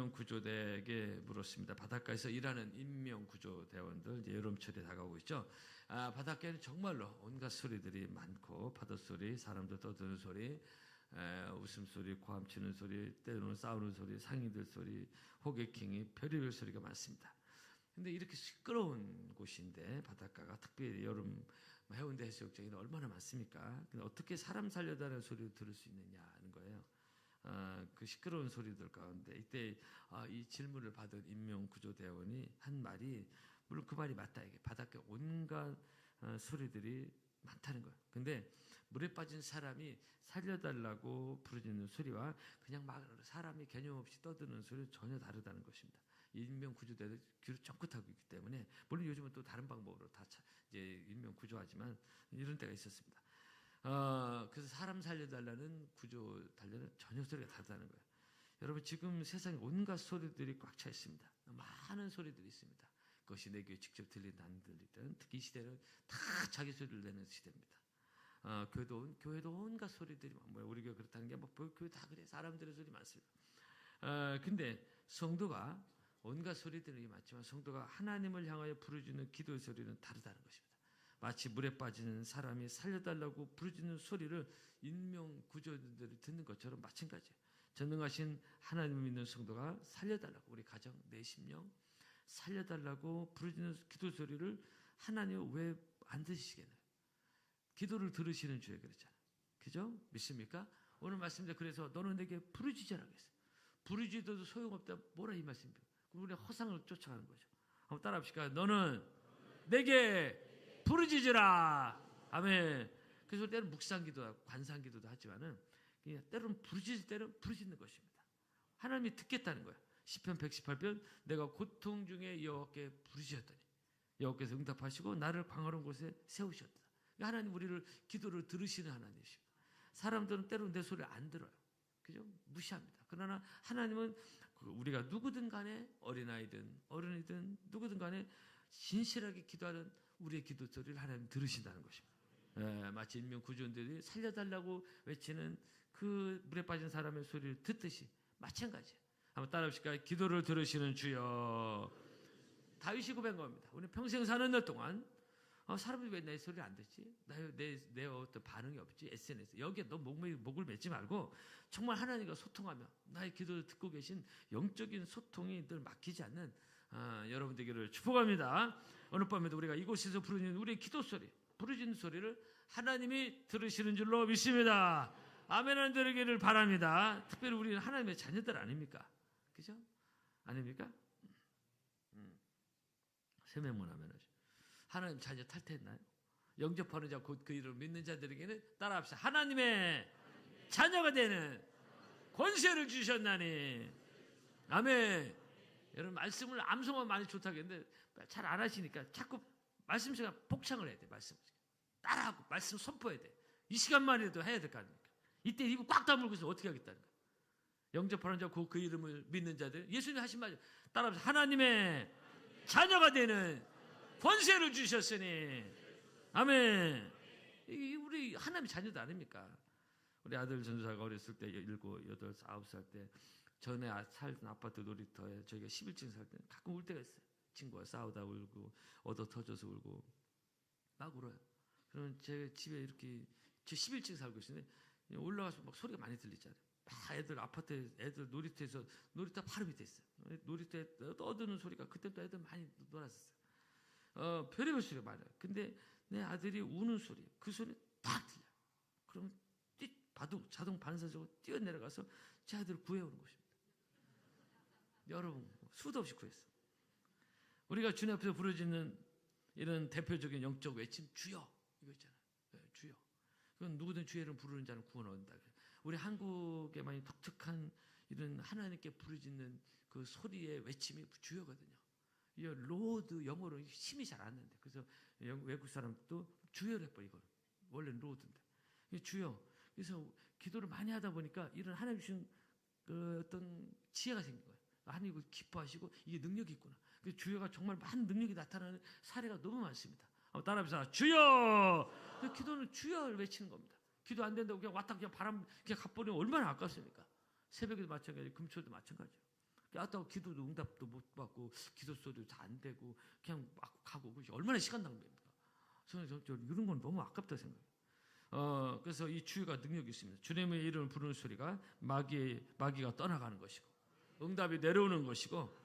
인명구조대에게 물었습니다. 바닷가에서 일하는 인명구조대원들, 이제 여름철이 다가오고 있죠. 바닷가에는 정말로 온갖 소리들이 많고, 파도소리, 사람들 떠드는 소리, 웃음소리, 고함치는 소리, 때로는 싸우는 소리, 상인들 소리, 호객행위, 별의별 소리가 많습니다. 근데 이렇게 시끄러운 곳인데, 바닷가가 특별히 여름 해운대 해수욕장에는 얼마나 많습니까? 근데 어떻게 사람 살려다는 소리를 들을 수 있느냐 하는 거예요. 그 시끄러운 소리들 가운데 이때 이 질문을 받은 인명구조대원이 한 말이, 물론 그 말이 맞다. 이게 바닷가 온갖 소리들이 많다는 거예요. 근데 물에 빠진 사람이 살려달라고 부르짖는 소리와 그냥 막 사람이 개념 없이 떠드는 소리는 전혀 다르다는 것입니다. 인명구조대도 귀를 쫑긋하고 있기 때문에, 물론 요즘은 또 다른 방법으로 다 이제 인명구조하지만 이런 때가 있었습니다. 그래서 사람 살려달라는 구조 달려는 전혀 소리가 다르다는 거예요. 여러분, 지금 세상에 온갖 소리들이 꽉 차 있습니다. 많은 소리들이 있습니다. 그것이 내 귀에 직접 들리든 안 들리든, 특히 이 시대는 다 자기 소리를 내는 시대입니다. 교회도 온갖 소리들이 많아요. 우리 교회 그렇다는 게 교회 다 그래. 사람들의 소리 많습니다. 근데 성도가 온갖 소리들이 많지만 성도가 하나님을 향하여 부르짖는 기도의 소리는 다르다는 것입니다. 마치 물에 빠지는 사람이 살려달라고 부르짖는 소리를 인명구조들이 듣는 것처럼 마찬가지예요. 전능하신 하나님을 믿는 성도가 살려달라고, 우리 가정, 내 심령 살려달라고 부르짖는 기도 소리를 하나님은 왜 안 들으시겠나요? 기도를 들으시는 주에 그랬잖아요. 그죠? 믿습니까? 오늘 말씀인데, 그래서 너는 내게 부르짖으라 그랬어요. 부르짖어도 소용없다. 뭐라 이 말씀입니까? 우리 허상을 쫓아가는 거죠. 한번 따라 합시다. 너는 내게 부르짖으라. 아멘. 그래서 때로는 묵상기도, 관상기도도 하지만은, 그냥 때로는 부르짖을 때는 부르짖는 것입니다. 하나님이 듣겠다는 거예요. 시편 118편, 내가 고통 중에 여호와께 부르짖었더니 여호와께서 응답하시고 나를 광활한 곳에 세우셨다. 하나님 우리를 기도를 들으시는 하나님이십니다. 사람들은 때로는 내 소리를 안 들어요. 그죠? 무시합니다. 그러나 하나님은 우리가 누구든 간에, 어린아이든 어른이든 누구든 간에 진실하게 기도하는 우리의 기도 소리를 하나님 들으신다는 것입니다. 마치 인명구조원들이 살려달라고 외치는 그 물에 빠진 사람의 소리를 듣듯이 마찬가지예요. 한번 따라 합시다. 기도를 들으시는 주여. 다윗이 고백한 겁니다. 우리 평생 사는 날 동안 사람들이 왜 내 소리를 안 듣지? 내 어떤 반응이 없지? SNS. 여기에 너 목을 맺지 말고 정말 하나님과 소통하며 나의 기도를 듣고 계신 영적인 소통이 늘 막히지 않는 여러분 되기를 축복합니다. 오늘 밤에도 우리가 이곳에서 부르는 우리의 기도 소리, 부르짖는 소리를 하나님이 들으시는 줄로 믿습니다. 아멘을 들으기를 바랍니다. 특별히 우리는 하나님의 자녀들 아닙니까? 그죠? 아닙니까? 세명문 하면 하나님 자녀 탈퇴했나요? 영접하는 자 곧 그 이름을 믿는 자들에게는 따라합시다. 하나님의 자녀가 되는 권세를 주셨나니. 아멘. 여러분, 말씀을 암송하면 많이 좋다겠는데 잘 안 하시니까 자꾸 말씀 시간 복창을 해야 돼. 말씀 따라하고 말씀 선포해야 돼. 이 시간만이라도 해야 될 거 아닙니까? 이때 입을 꽉 다물고 있으면 어떻게 하겠다는 거야? 영접하는 자 곧 그 이름을 믿는 자들, 예수님 하신 말 따라합시다. 하나님의 자녀가 되는 권세를 주셨으니. 아멘. 우리 하나님의 자녀도 아닙니까? 우리 아들 전도사가 어렸을 때 7, 8, 9살 때 전에 살던 아파트 놀이터에 저희가 11층 살 때 가끔 울 때가 있어요. 친구와 싸우다 울고 얻어 터져서 울고 막 울어요. 그러면 제 집에 이렇게 제 11층 살고 있는데 올라가서 막 소리가 많이 들리잖아요. 막 애들 아파트 애들 놀이터에서 놀이터 바로 밑에 있어요. 놀이터에 떠드는 소리가 그때부터 애들 많이 놀았었어요. 별의별 소리가 많아요. 근데 내 아들이 우는 소리, 그 소리 딱 들려. 그러면 자동 반사적으로 뛰어내려가서 제 아들을 구해오는 것입니다. 여러분, 수도 없이 구했어. 우리가 주님 앞에서 부르짖는 이런 대표적인 영적 외침, 주여, 이거 있잖아요. 네, 주여. 그건 누구든 주의 이름 부르는 자는 구원 얻는다. 우리 한국에만 독특한 이런 하나님께 부르짖는 그 소리의 외침이 주여거든요. 이 로드 영어로 힘이 잘 안 나는데, 그래서 외국 사람도 주여를 해버려. 이걸 원래는 로드인데 주여. 그래서 기도를 많이 하다 보니까 이런 하나님 주신 그 어떤 지혜가 생긴 거예요. 하나님 이걸 기뻐하시고 이게 능력이 있구나. 그 주여가 정말 많은 능력이 나타나는 사례가 너무 많습니다. 한번 따라합시다. 주여! 기도는 주여를 외치는 겁니다. 기도 안 된다고 그냥 왔다 그냥 바람 그냥 가버리면 얼마나 아깝습니까? 새벽에도 마찬가지고 금초도 마찬가지예요. 왔다고 기도도 응답도 못 받고 기도 소리도 다 안 되고 그냥 막 가고 그것이 얼마나 시간 낭비입니까? 저는 이런 건 너무 아깝다 생각해요. 그래서 이 주의가 능력이 있습니다. 주님의 이름을 부르는 소리가 마귀가 떠나가는 것이고 응답이 내려오는 것이고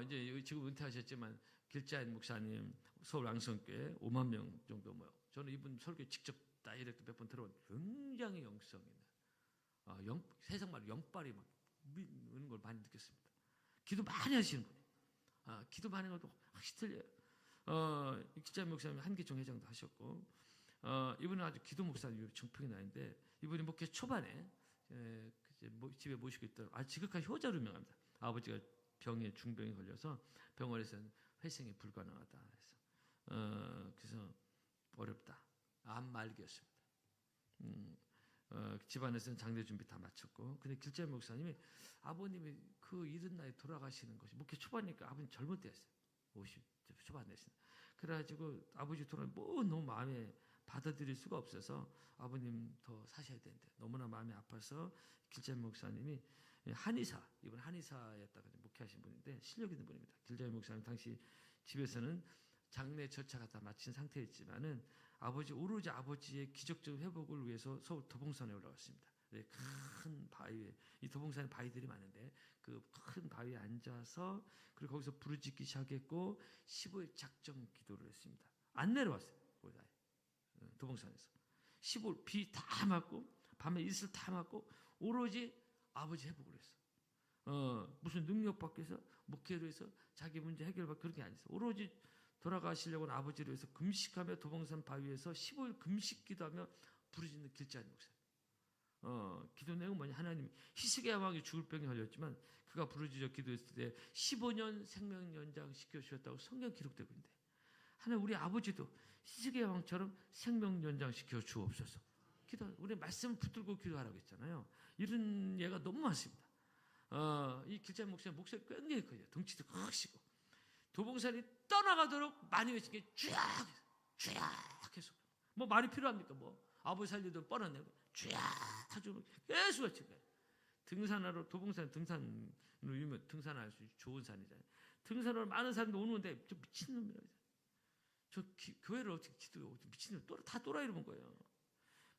이제 지금 은퇴하셨지만 길자인 목사님 서울 앙성교회 5만 명 정도 모여. 저는 이분 설교 직접 다이렉트 몇 번 들어본 굉장히 영성 있는 세상 말로 영빨이 막 미는 걸 많이 느꼈습니다. 기도 많이 하시는 분이에요. 기도 많이 하는 것도 확실히 틀려요. 길자인 목사님 한기총 회장도 하셨고 이분은 아주 기도 목사님 정평이 나는데 이분이 목회 초반에 집에 모시고 있던 지극한 효자로 유명합니다. 아버지가 중병에 걸려서 병원에서는 회생이 불가능하다 해서 그래서 어렵다. 암 말기였습니다. 집안에서는 장례 준비 다 마쳤고 근데 길자인 목사님이 아버님이 그 이른 나이에 돌아가시는 것이 목회 초반이니까 아버님 젊을 때였어요. 50 초반 됐어요. 그래가지고 아버지 돌아가면 너무 마음에 받아들일 수가 없어서 아버님 더 사셔야 되는데 너무나 마음이 아파서 길자인 목사님이 이분 한의사였다가 목회하신 분인데 실력 있는 분입니다. 길자인 목사님 당시 집에서는 장례 절차가 다 마친 상태였지만은 오로지 아버지의 기적적 회복을 위해서 서울 도봉산에 올라갔습니다. 큰 바위에 이 도봉산에 바위들이 많은데 그 큰 바위에 앉아서 그리고 거기서 부르짖기 시작했고 15일 작정 기도를 했습니다. 안 내려왔어요. 도봉산에서 15일 비 다 맞고 밤에 이슬 다 맞고 오로지 아버지 회복을 했어. 무슨 능력 받기 위해서 목회를 해서 자기 문제 해결받기 그런 게 아니었어. 오로지 돌아가시려고는 아버지를 위해서 금식하며 도봉산 바위에서 15일 금식 기도하며 부르짖는 길자인 목사님. 기도 내용은 뭐냐? 하나님 히스기야 왕이 죽을 병에 걸렸지만 그가 부르짖어 기도했을 때 15년 생명 연장 시켜주셨다고 성경 기록되고 있는데 하나님 우리 아버지도 히스기야 왕처럼 생명 연장 시켜 주옵소서. 우리 말씀 붙들고 기도하라고 했잖아요. 이런 예가 너무 많습니다. 이 길자인 목사님 목소리 굉장히 커요. 덩치도 크시고 도봉산이 떠나가도록 많이 외친 게 쥐약 해서 뭐 말이 필요합니까? 아버지 살리도 뻔하네요. 쥐약 하죠. 계속 외친 거예요. 등산하러 도봉산 등산으로 등산할 수 좋은 산이잖아요. 등산하러 많은 사람들 오는데 저 미친놈이라고 저 교회를 어떻게 미친놈 다 또라이로 본 거예요.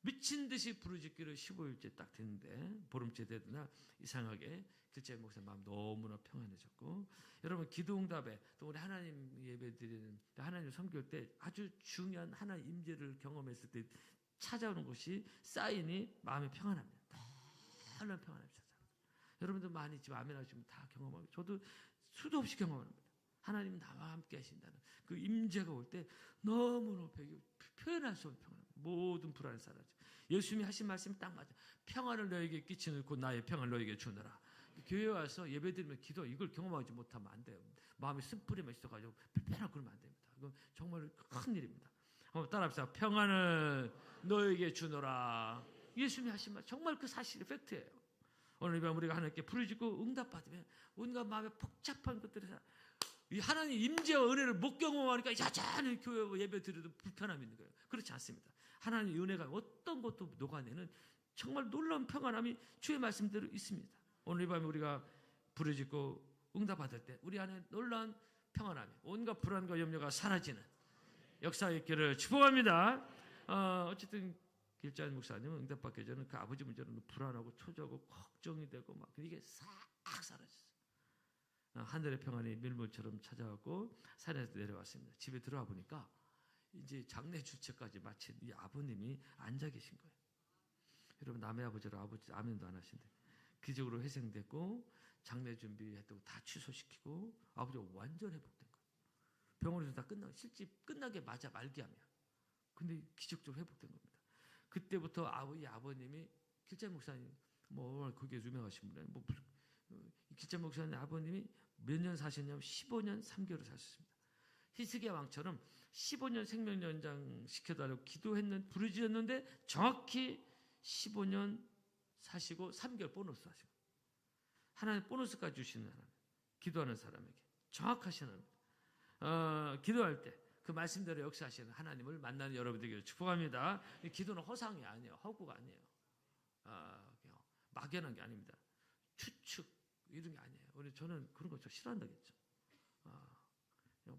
미친 듯이 부르짖기를 15일째 딱 됐는데 보름째 되더나 이상하게 길자인 목사님 마음 너무나 평안해졌고 여러분 기도응답에 또 우리 하나님 예배드리는 하나님 섬길 때 아주 중요한 하나님 임재를 경험했을 때 찾아오는 것이 사인이 마음이 평안합니다. 너무나 평안합니다. 여러분들 많이 지금 아멘 하시면 다 경험하고 저도 수도 없이 경험합니다. 하나님 나와 함께 하신다는 그 임재가 올 때 너무나 표현할 수 없는 평안. 모든 불안을 사라져. 예수님이 하신 말씀이 딱 맞아. 평안을 너에게 끼치는 곧 나의 평안을 너에게 주느라. 교회에 와서 예배드리면 기도 이걸 경험하지 못하면 안 돼요. 마음이 쓴뿌리만 있어가지고 불편하고 그러면 안 됩니다. 이건 정말 큰 일입니다. 한번 따라합시다. 평안을 너에게 주노라. 예수님이 하신 말 정말 그 사실이 팩트예요. 오늘 이 밤 우리가 하나님께 부르짖고 응답받으면 온갖 마음에 복잡한 것들에서 이 하나님 임재와 은혜를 못 경험하니까 여전히 교회 예배 드려도 불편함이 있는 거예요. 그렇지 않습니다. 하나님의 은혜가 어떤 것도 녹아내는 정말 놀라운 평안함이 주의 말씀대로 있습니다. 오늘 이 밤에 우리가 부르짖고 응답받을 때 우리 안에 놀라운 평안함이 온갖 불안과 염려가 사라지는 역사의 길을 축복합니다. 어쨌든 길자인 목사님은 응답받기 전에 그 아버지 문제는 불안하고 초조하고 걱정이 되고 막 이게 싹 사라졌어요. 하늘의 평안이 밀물처럼 찾아왔고 산에서 내려왔습니다. 집에 들어와 보니까 이제 장례 주체까지 마친 이 아버님이 앉아 계신 거예요. 여러분 남의 아버지로 아버지 아멘도 안 하신대. 기적으로 회생됐고 장례 준비했다고 다 취소시키고 아버지가 완전 회복된 거예요. 병원에서 다 끝나고 실집 끝나게 맞아 말기암이야. 근데 기적적으로 회복된 겁니다. 그때부터 아버님이 길자인 목사님 그게 유명하신 분이에요. 길자인 목사님 아버님이 몇 년 사셨냐면 15년 3개월을 사셨습니다. 히스기야 왕처럼 15년 생명 연장 시켜달라고 부르짖었는데 정확히 15년 사시고 3개월 보너스 하시고 하나님 보너스까지 주시는 하나님 기도하는 사람에게 정확하신 하나님 기도할 때 그 말씀대로 역사하시는 하나님을 만나는 여러분들에게 축복합니다. 기도는 허상이 아니에요. 허구가 아니에요. 막연한 게 아닙니다. 추측 이런 게 아니에요. 저는 그런 거 좀 싫어한다겠죠.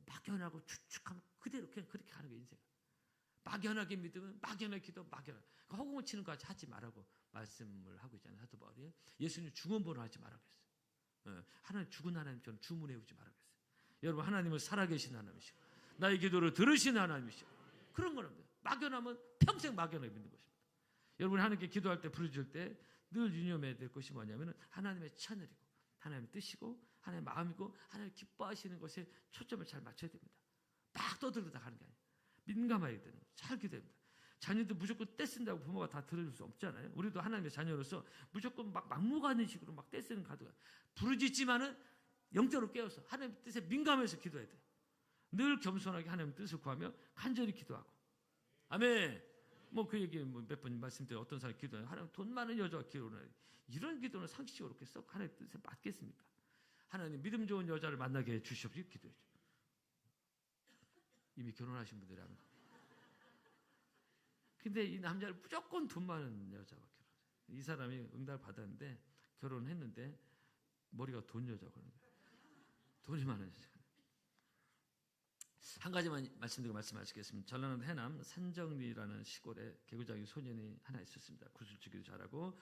막연하고 축축하면 그대로 그냥 그렇게 가는 거예요, 인생. 막연하게 믿으면 막연하게 기도, 막연하게 허공을 치는 거 하지 말라고 말씀을 하고 있잖아요. 사도 바울이 예수님 중언부를 하지 말라고 했어요. 하나님 죽은 하나님처럼 주문해 오지 말라고 했어요. 여러분, 하나님은 살아계신 하나님이시고 나의 기도를 들으시는 하나님이시고 그런 거는 막연하면 평생 막연하게 믿는 것입니다. 여러분, 하나님께 기도할 때, 부르짖을 때 늘 유념해야 될 것이 뭐냐면 하나님의 채널이고 하나님의 뜻이고 하나님의 마음이고 하나님 기뻐하시는 것에 초점을 잘 맞춰야 됩니다. 막 떠들다 가는 게 아니에요. 민감하게 되는 거예요. 잘 기도해야 됩니다. 자녀들 무조건 떼쓴다고 부모가 다 들어줄 수 없잖아요. 우리도 하나님의 자녀로서 무조건 막 막무가내 식으로 막 떼쓰는 가도가 부르짖지만은 영적으로 깨어서 하나님의 뜻에 민감해서 기도해야 돼요. 늘 겸손하게 하나님의 뜻을 구하며 간절히 기도하고. 아멘. 그 얘기 몇 번 말씀드려. 어떤 사람이 기도해요. 하나님 돈 많은 여자가 기도를 이런 기도는 상식적으로 그렇게 썩 하나님의 뜻에 맞겠습니까? 하나님 믿음 좋은 여자를 만나게 해 주시옵소서 기도해요. 이미 결혼하신 분들이라면. 근데 이 남자를 무조건 돈 많은 여자가 결혼해요. 이 사람이 응답을 받았는데 결혼했는데 머리가 돈 여자고 그러는 거예요. 돈이 많은 여자. 한 가지만 말씀드리고 말씀하시겠습니다. 전라도 해남 산정리라는 시골에 개구장이 소년이 하나 있었습니다. 구슬치기도 잘하고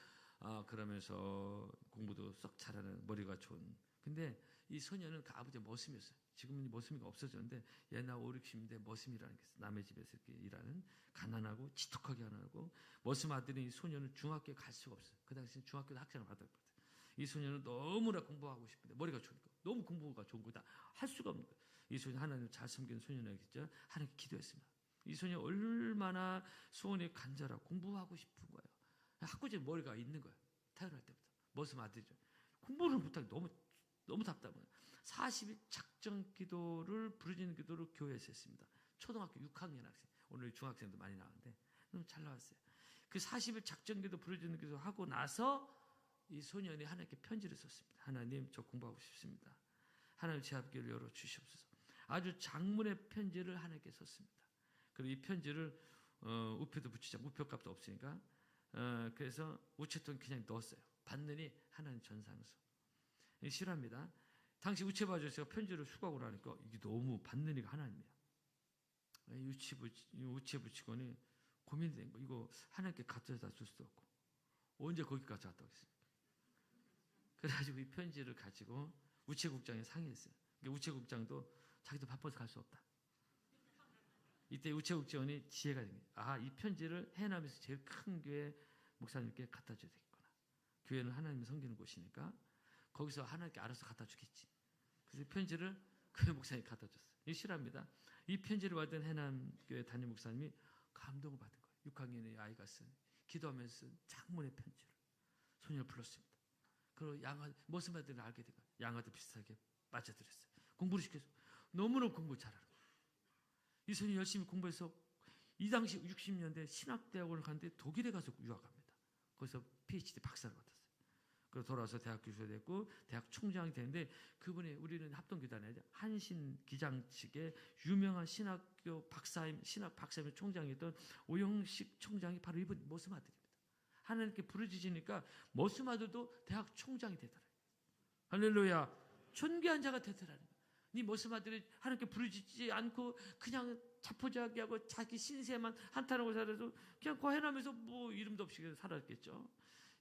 그러면서 공부도 썩 잘하는 머리가 좋은. 근데 이 소년은 그 아버지의 머슴이었어요. 지금은 머슴이가 없어졌는데 옛날 5, 60년대 머슴이라는 게 있어요. 남의 집에서 이렇게 일하는 가난하고 지독하게 가난하고 머슴 아들인 이 소년은 중학교에 갈 수가 없어요. 그 당시 중학교도 학생을 받았거든요. 이 소년은 너무나 공부하고 싶은데 머리가 좋으니까 너무 공부가 좋은 거다 할 수가 없는 거예요. 이 소년 하나님을 잘 섬기는 소년이겠죠. 하나님께 기도했습니다. 이 소년이 얼마나 소원이 간절하고 공부하고 싶은 거예요. 학구제 머리가 있는 거예요. 태어날 때부터 머슴 아들이죠. 공부를 못하기 너무 답답해요. 40일 작정 기도를 부르짖는 기도를 교회에서 했습니다. 초등학교 6학년 학생. 오늘 중학생도 많이 나왔는데 너무 잘 나왔어요. 그 40일 작정 기도 부르짖는 기도 하고 나서 이 소년이 하나님께 편지를 썼습니다. 하나님, 저 공부하고 싶습니다. 하나님 제 앞길을 열어 주시옵소서. 아주 장문의 편지를 하나님께 썼습니다. 그리고 이 편지를 우표도 붙이자. 우표값도 없으니까. 그래서 우체통에 그냥 넣었어요. 받느니 하나님 전상서. 싫어합니다. 당시 우체부 아저씨가 편지를 수거하고 나니까 이게 너무 받느니가 하나님이야. 우체부 직원이 고민된 거. 이거 하나님께 갖다 줄 수도 없고 언제 거기까지 갔다 오겠습니까? 그래가지고 이 편지를 가지고 우체국장에 상의했어요. 우체국장도 자기도 바빠서 갈 수 없다. 이때 우체국장이 지혜가 된 거예요. 이 편지를 해남에서 제일 큰 교회 목사님께 갖다 줘야 되겠구나. 교회는 하나님을 섬기는 곳이니까 거기서 하나님께 알아서 갖다 주겠지. 그래서 편지를 교회 목사님이 갖다 줬어요. 이거 실화입니다. 이 편지를 받은 해남교회 담임 목사님이 감동을 받은 거예요. 6학년의 아이가 쓴 기도하면서 쓴 장문의 편지를 소년을 불렀습니다. 그리고 머슴 아들을 알게 된 거예요. 양아도 비슷하게 맞아들였어요. 공부를 시켜서 너무너무 공부 잘하는 거예요. 이 소년이 열심히 공부해서 이 당시 60년대 신학대학원을 갔는데 독일에 가서 유학합니다. 거기서 PhD 박사를 받았어요. 그리고 돌아와서 대학 교수가 됐고 대학 총장이 되는데 그분이 우리는 합동교단에 한신 기장 측의 유명한 신학교 박사임 총장이었던 오영식 총장이 바로 이분 머슴 아들입니다. 하나님께 부르짖으니까 머슴 아들도 대학 총장이 되더라고요. 할렐루야. 존귀한 자가 되더라는 거예요. 네 머슴 아들이 하나님께 부르짖지 않고 그냥 자포자기 하고 자기 신세만 한탄하고 살아서 그냥 과해나면서 뭐 이름도 없이 살았겠죠.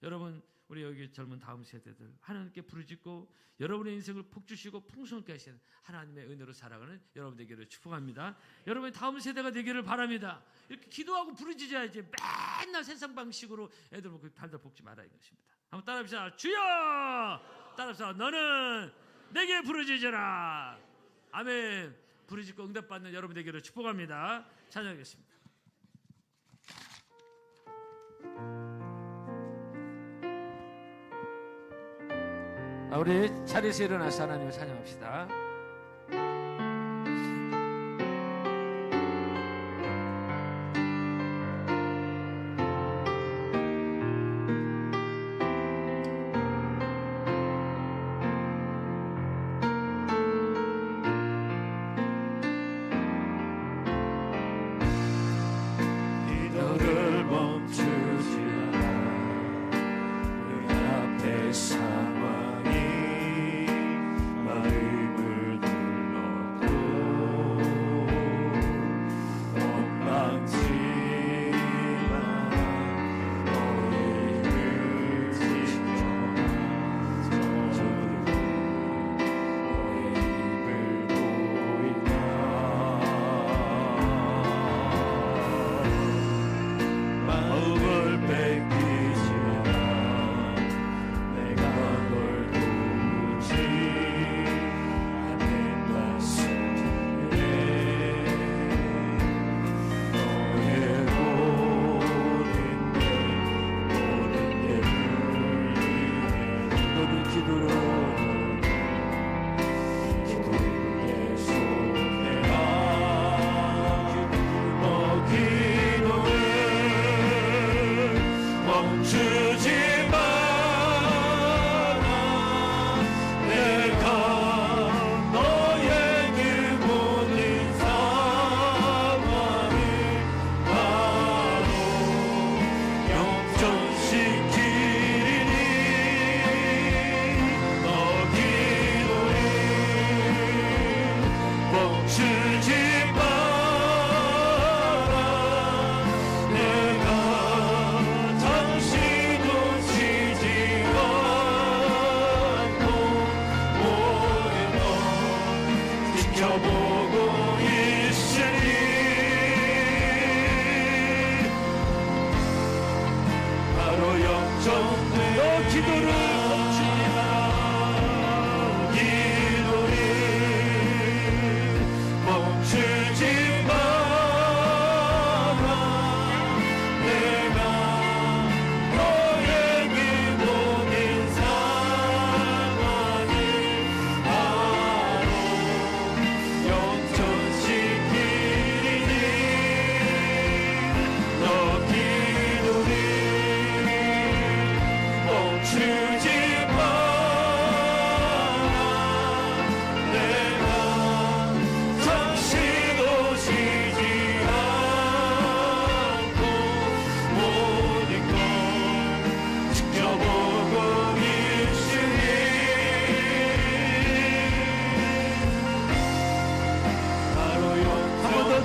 여러분, 우리 여기 젊은 다음 세대들 하나님께 부르짖고 여러분의 인생을 복주시고 풍성케 하시는 하나님의 은혜로 살아가는 여러분 되기를 축복합니다. 여러분의 다음 세대가 되기를 바랍니다. 이렇게 기도하고 부르짖어야지 맨날 세상 방식으로 애들 보고 달달 볶지 말아야 것입니다. 한번 따라합시다. 주여! 따라합시다. 너는 내게 부르짖으라. 아멘. 부르짖고 응답받는 여러분 되기를 축복합니다. 찬양하겠습니다. 우리 자리에서 일어나서 하나님을 찬양합시다. 너를 멈추지 않아 그 앞에 상황이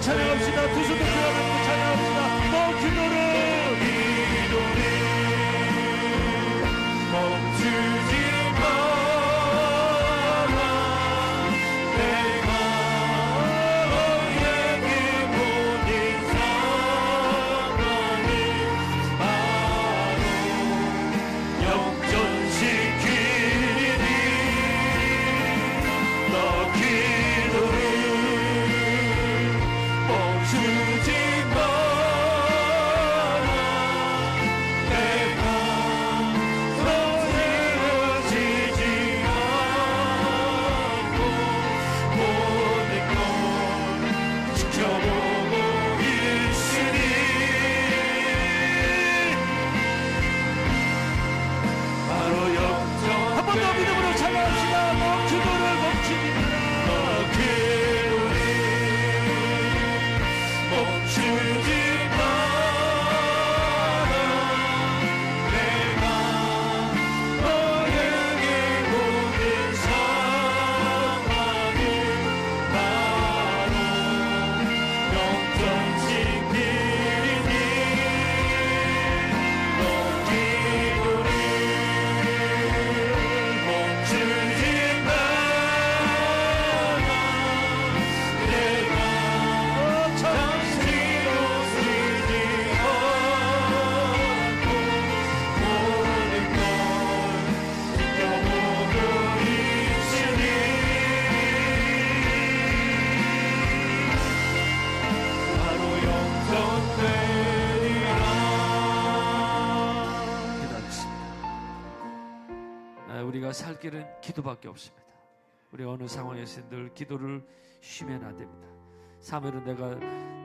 찬양합시다. 두 손도 들어가고 찬양합시다. 너 기도를 멈추지 마라. 내가 너에게 보낸 사랑이 바로 역전시키니 너 기도를 멈추지 마라. 내가 쓰러지지 않고 모든 걸 지켜보고 있으니 바로 역전. 한 번 더 믿음으로 찬양합시다. 너 기도를 멈추지 마라. 너 기도를 멈추지 마라. 내가 너에게 보낸 사랑을 바로 역전시키니 너 기도를 멈추지 마라. 내가 잠시도 쓰지 않고 모든 걸 지켜보고 있으니 바로 역전되리라. 기도하겠습니다. 우리가 살 길은 기도밖에 없습니다. 우리 어느 상황에서 늘 기도를 쉬면 안 됩니다. 사무엘은 내가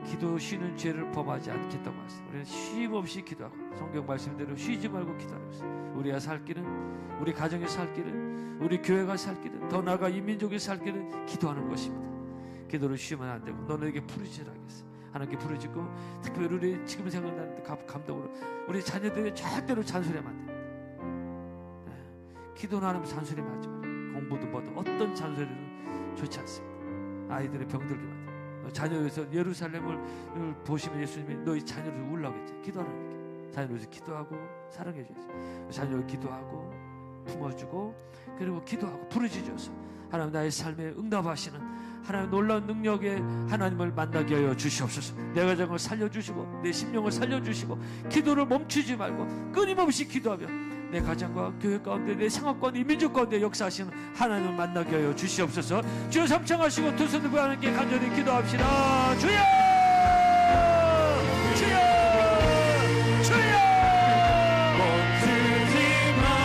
기도 쉬는 죄를 범하지 않겠다고 말씀. 우리는 쉼 없이 기도하고 성경 말씀대로 쉬지 말고 기도하고 있어요. 우리가 살 길은, 우리 가정이 살 길은, 우리 교회가 살 길은, 더 나아가 이 민족이 살 길은 기도하는 것입니다. 기도를 쉬면 안 되고 너에게 부르짖으라 하겠어요. 하나님께 부르짖고 특별히 우리 지금 생각나는 감동으로 우리 자녀들에게 절대로 잔소리하면 안 됩니다. 기도는 하면 잔소리만 하지 마라. 공부도 뭐든 어떤 잔소리는 좋지 않습니다. 아이들의 병들게 만들어. 자녀에서 예루살렘을 보시면 예수님이 너희 자녀를 울라고 했죠. 기도하라니까. 자녀를 기도하고 사랑해줘야지. 자녀를 기도하고 품어주고 그리고 기도하고 부르짖어서 하나님 나의 삶에 응답하시는 하나님 놀라운 능력의 하나님을 만나게 하여 주시옵소서. 내 가정을 살려주시고 내 심령을 살려주시고 기도를 멈추지 말고 끊임없이 기도하며 내 가정과 교회 가운데 내 생활 가운데 이 민족 가운데 역사하시는 하나님을 만나게 하여 주시옵소서. 주여 삼창하시고 두 손 들고 하나님께 간절히 기도합시다. 주여 주여 주여 멈추지 마라.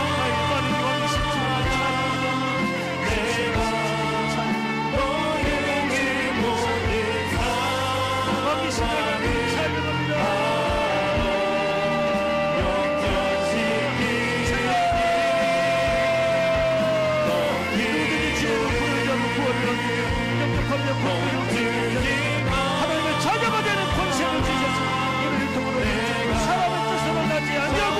내가 너에게 보낸 사랑을 하나님의 자녀가 되는 권세를 주셔서 이를 통으로 사람의 뜻을 만나지 않냐고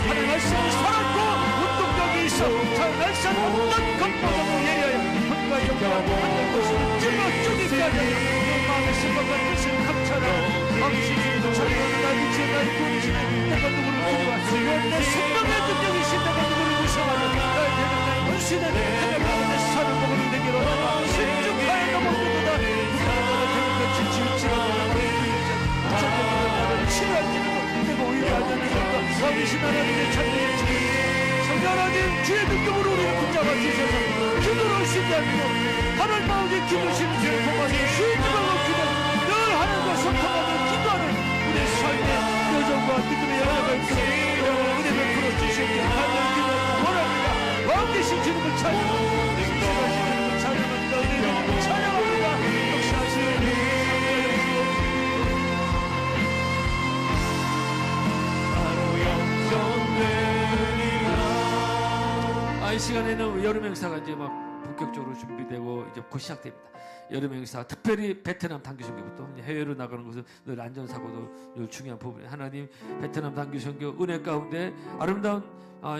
하나님의 말씀이 살았고 운동력이 있어 날씨는 어떤 건강을 예리하여 혼과 영광 하나님의 것을 쭈뼛쭈깃 하여 마음의 생각과 뜻을 감찰하여 당신이 자녀가 나의 지혜 나의 구원이시네 내가 누구를 두려워하시고 내 생명의 능력이신 내가 누구를 무서워하며 나의 대는 나의 원수는 하나님 가운데 사는 먹으는 되기로 신중하여 넘어오도다 누가 나를 대는 것이 지우치라고 나를 치료하지는 내가 오히려 하자는 것과 왕이신 하나님의 찬양의 주님 성령 하나님 주의 능력으로 우리를 붙잡아 주셔서 기도를 쉬지 않고 하나님 마음에 기도시는 주의 공간에 쉬지 말고 기도하는 늘 하나님과 소통하며 기도하는 우리의 삶의 여정과 믿음의 연합을 은혜를 풀어주시기 하나님 기도하고 원합니다. 왕되신 주님을 찬양합니다. 찬양합니다. 은혜를 찬양합니다. 역사하시는 바로 역전되리라. 이 시간에는 여름 행사가 이제 막 본격적으로 준비되고 이제 곧 시작됩니다. 여름 행사, 특별히 베트남 단기 선교부터 해외로 나가는 것은 늘 안전사고도 늘 중요한 부분이에요. 하나님 베트남 단기 선교 은혜 가운데 아름다운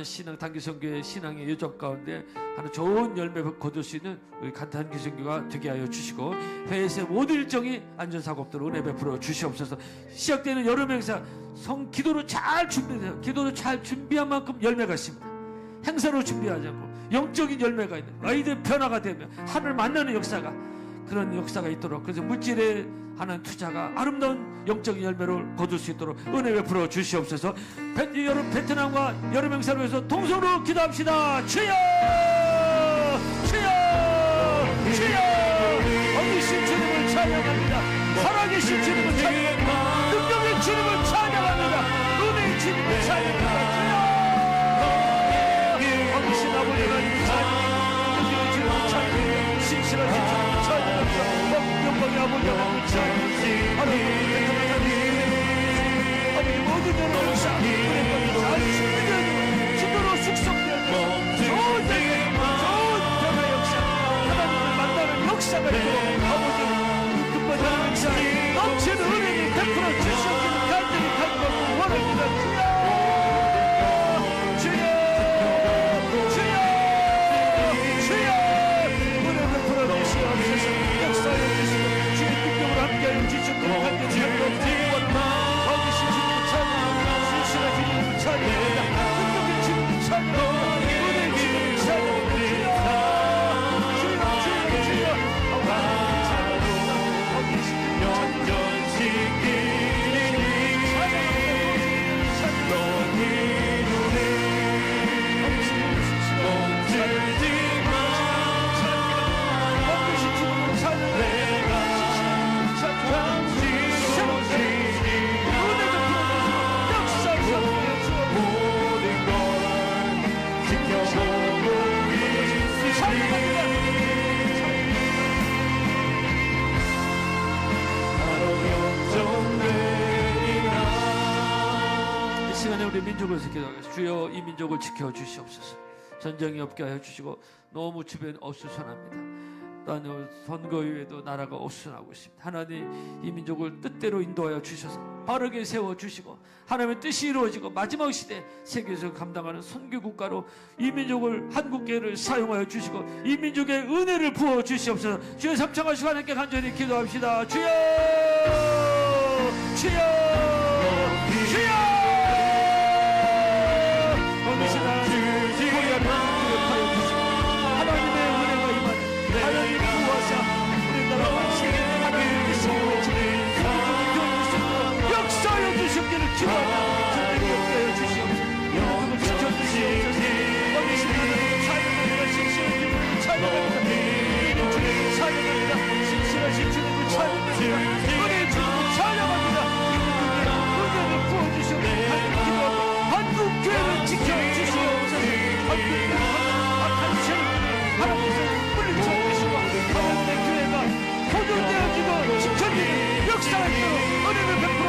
신앙 단기 선교의 신앙의 여정 가운데 하나 좋은 열매를 거둘 수 있는 우리 단기 선교가 되게 하여 주시고 해외에서 모든 일정이 안전사고 없도록 은혜 베풀어 주시옵소서. 시작되는 여름 행사 기도로 잘 준비돼요. 기도로 잘 준비한 만큼 열매가 있습니다. 행사로 준비하지 않고 영적인 열매가 있는 아이들 변화가 되며 하나님을 만나는 역사가 그런 역사가 있도록 그래서 물질에 하는 투자가 아름다운 영적인 열매를 거둘 수 있도록 은혜 베풀어 주시옵소서. 베트남과 여름 행사를 위해서 동성으로 기도합시다. 주여 주여 주여 어디신 주님을 찬양합니다. 살아계신 주님을 찬양합니다. 능력의 주님을 찬양합니다. 은혜의 주님을 찬양합니다. 주여 어디신 아버지 하나님 찬양합니다. 능력의 주님을 찬양합니다. 신실하신 주님을 찬양합니다. 영광의 아버지 하나님 찬양합니다. 아버지 모든 여러 역사 은혜까지 잘 준비되어지고 기도로 숙성되어지고 좋은 변화의 역사 하나님을 만나는 역사가 있도록 아버지 급한 역사 넘치는 은혜를 베풀어 주시옵기를 간절히 간구하고 원합니다. 주여 주여 주여 은혜 베풀어 주시옵소서. 역사해 주시고 주의 능력으로 함께하여 주시옵기를 간절히 간구하고 거기신 주님을 찬양합니다. 신실하신 주님을 찬양합니다. 능력의 주님을 찬양합니다. 은혜의 주님을 찬양합니다. 주여 주여 거기신 주님을 우리 민족을 지켜주시옵소서. 주여 이 민족을 지켜주시옵소서. 전쟁이 없게 하여 주시고 너무 주변 어수선합니다. 또한 선거위에도 나라가 어수선하고 있습니다. 하나님 이 민족을 뜻대로 인도하여 주셔서 바르게 세워주시고 하나님의 뜻이 이루어지고 마지막 시대 세계에서 감당하는 선교국가로 이 민족을 한국계를 사용하여 주시고 이 민족의 은혜를 부어 주시옵소서. 주여 삼창하시고 하나님께 간절히 기도합시다. 주여 주여 주여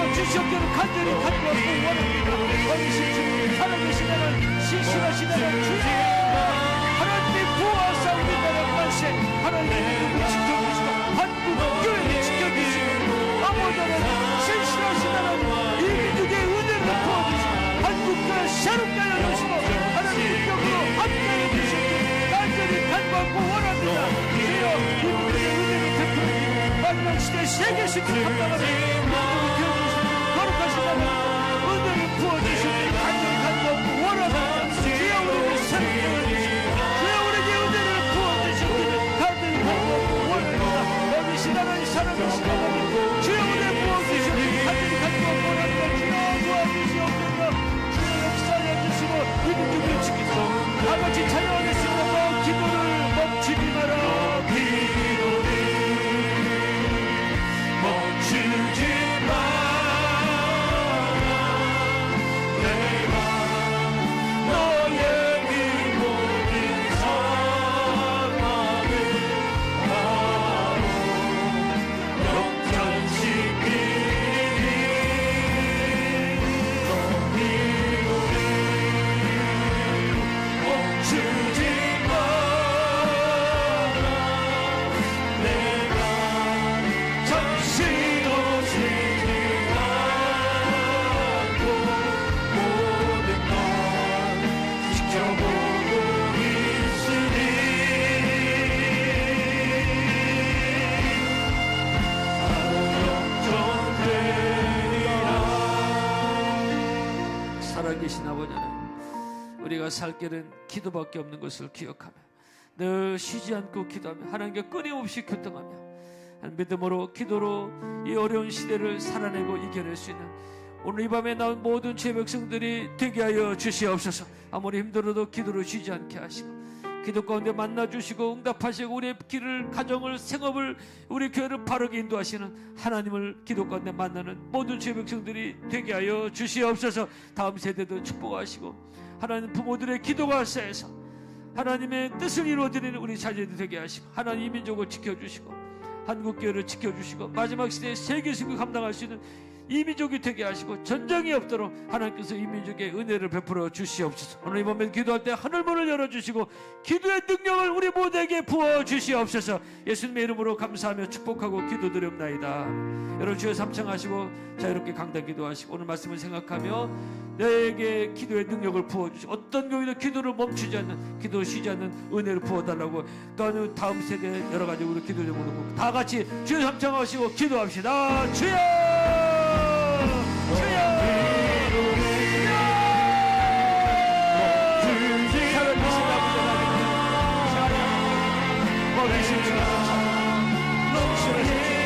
주시옵기를 간절히 간구하고 원합니다. 어디신 주님 살아계신 하나님 신실하신 하나님 주여 하나님의 부와 싸우는 나라 만세 하나님의 민족을 지켜주시고 한국교회를 지켜주시고 아버지 하나님 신실하신 하나님 이 민족의 은혜를 부어주시고 한국교회 새롭게 하여 주시고 하나님 능력으로 함께하여 주시옵기를 간절히 간구하고 원합니다. 주여 이 민족의 은혜를 베풀어 마지막 시대 세계 신앙을 감당하는 은혜를 부어주시니 간절히 간구하고 원합니다. 주여 우리를 새롭게 해주시고 주여 우리에게 은혜를 부어주시기를 간절히 간구하고 원합니다. 어디신 하나님 살아계신 하나님 주여 은혜 부어주시니 간절히 간구하고 원합니다. 주여 도와주시옵소서. 주여 역사해 주시고 이 민족을 지키소서. 다같이 찬양하겠습니다. 기도를 멈추지 마라. 기도를 멈추지 우리가 살 길은 기도밖에 없는 것을 기억하며 늘 쉬지 않고 기도하며 하나님께 끊임없이 교통하며 믿음으로 기도로 이 어려운 시대를 살아내고 이겨낼 수 있는 오늘 이 밤에 나온 모든 죄 백성들이 되게 하여 주시옵소서. 아무리 힘들어도 기도로 쉬지 않게 하시고 기도 가운데 만나주시고 응답하시고 우리의 길을 가정을 생업을 우리 교회를 바르게 인도하시는 하나님을 기도 가운데 만나는 모든 죄 백성들이 되게 하여 주시옵소서. 다음 세대도 축복하시고 하나님 부모들의 기도가 쌓여서 하나님의 뜻을 이루어드리는 우리 자녀들이 되게 하시고 하나님 이 민족을 지켜주시고 한국교회를 지켜주시고 마지막 시대에 세계승을 감당할 수 있는 이 민족이 되게 하시고 전쟁이 없도록 하나님께서 이 민족에 은혜를 베풀어 주시옵소서. 오늘 이 밤에 기도할 때 하늘문을 열어주시고 기도의 능력을 우리 모두에게 부어주시옵소서. 예수님의 이름으로 감사하며 축복하고 기도드립나이다. 여러분 주여 삼창하시고 자유롭게 강단 기도하시고 오늘 말씀을 생각하며 내게 기도의 능력을 부어주시고 어떤 경우에도 기도를 멈추지 않는 기도 쉬지 않는 은혜를 부어달라고 또 다음 세대 여러 가지 우리 기도 좀 모르고 다 같이 주여 삼창하시고 기도합시다. 주여 넘치는